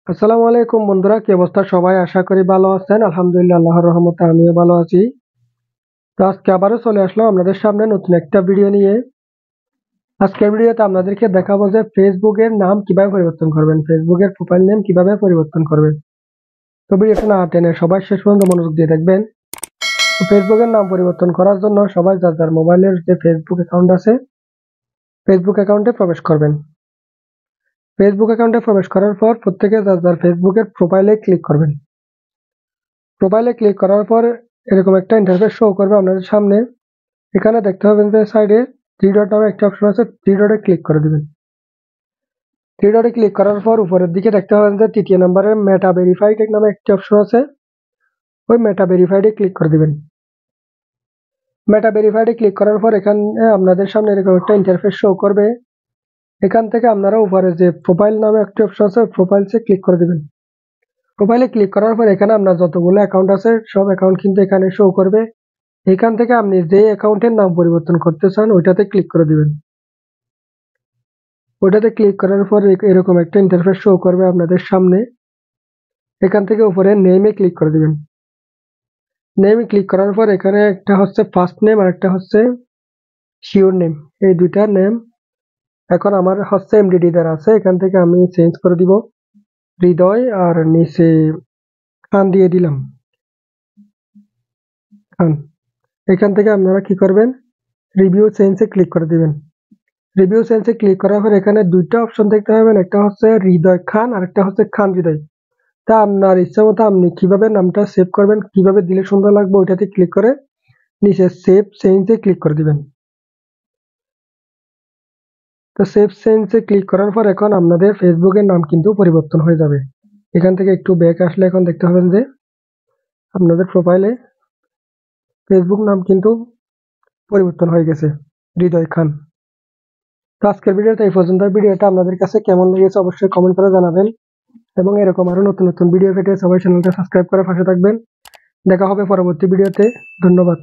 আসসালামু আলাইকুম বন্ধুরা, কি অবস্থা সবাই? আশা করি ভালো আছেন। আলহামদুলিল্লাহ, আল্লাহর রহমতে আমিও ভালো আছি। তো আজকে আবারও চলে আসলাম আপনাদের সামনে নতুন একটা ভিডিও নিয়ে। আজকের ভিডিওতে আপনাদেরকে দেখাবো যে ফেসবুকের নাম কিভাবে পরিবর্তন করবেন, ফেসবুকের প্রোফাইল নেম কিভাবে পরিবর্তন করবেন। তো ভিডিওটা না টেনে সবাই শেষ পর্যন্ত মনোযোগ দিয়ে দেখবেন। তো ফেসবুকের নাম পরিবর্তন করার জন্য সবাই যার যার মোবাইলের যে ফেসবুক অ্যাকাউন্ট আছে, ফেসবুক অ্যাকাউন্টে প্রবেশ করবেন। ফেসবুক অ্যাকাউন্টে প্রবেশ করার পর প্রত্যেকে যার যার ফেসবুকের প্রোফাইলে ক্লিক করবেন। প্রোফাইলে ক্লিক করার পর এরকম একটা ইন্টারফেস শো করবে আপনাদের সামনে। এখানে দেখতে পাবেন যে সাইডে থ্রি ডট নামে একটা অপশন আছে, থ্রি ডটে ক্লিক করে দিবেন। থ্রি ডটে ক্লিক করার পর উপরের দিকে দেখতে পাবেন যে তৃতীয় নম্বরে মেটা ভেরিফাইড নামে একটি অপশন আছে, ওই মেটা ভেরিফাইডে ক্লিক করে দিবেন। মেটা ভেরিফাইডে ক্লিক করার পর এখানে আপনাদের সামনে এরকম একটা ইন্টারফেস শো করবে। এখান থেকে আপনারা উপরে যে প্রোফাইল নামে একটি অপশন আছে, প্রোফাইলসে ক্লিক করে দিবেন। প্রোফাইলে ক্লিক করার পর এখানে আপনার যতগুলো অ্যাকাউন্ট আছে সব অ্যাকাউন্ট কিন্তু এখানে শো করবে। এখান থেকে আপনি যে অ্যাকাউন্টের নাম পরিবর্তন করতে চান ওইটাতে ক্লিক করে দিবেন। ওটাতে ক্লিক করার পর এরকম একটা ইন্টারফেস শো করবে আপনাদের সামনে। এখান থেকে উপরে নেমে ক্লিক করে দিবেন। নেমে ক্লিক করার পর এখানে একটা হচ্ছে ফার্স্ট নেম আর একটা হচ্ছে শিওর নেম, এই দুইটা নেম এখন আমার হচ্ছে এমডিডি দ্বারা আছে। এখান থেকে আমি চেঞ্জ করে দিব হৃদয়, আর নিচে খান দিয়ে দিলাম খান। এখান থেকে আপনারা কি করবেন, রিভিউ চেঞ্জে ক্লিক করে দিবেন। রিভিউ চেঞ্জে ক্লিক করার পর এখানে দুইটা অপশন দেখতে পাবেন, একটা হচ্ছে হৃদয় খান আর একটা হচ্ছে খান হৃদয়। তা আপনার ইচ্ছা মতো আপনি কিভাবে নামটা সেভ করবেন, কিভাবে দিলে সুন্দর লাগবে ওইটাতে ক্লিক করে নিচে সেভ চেঞ্জে ক্লিক করে দিবেন। তো সেভ চেঞ্জে ক্লিক করার পর এখন আপনাদের ফেসবুকের নাম কিন্তু পরিবর্তন হয়ে যাবে। এখান থেকে একটু ব্যাক আসলে এখন দেখতে পাবেন যে আপনাদের প্রোফাইলে ফেসবুক নাম কিন্তু পরিবর্তন হয়ে গেছে, হৃদয় খান। তো আজকের ভিডিওটা এই পর্যন্ত। ভিডিওটা আপনাদের কাছে কেমন লেগেছে অবশ্যই কমেন্ট করে জানাবেন, এবং এরকম আরো নতুন নতুন ভিডিও পেতে সবাই চ্যানেলটা সাবস্ক্রাইব করে পাশে থাকবেন। দেখা হবে পরবর্তী ভিডিওতে। ধন্যবাদ।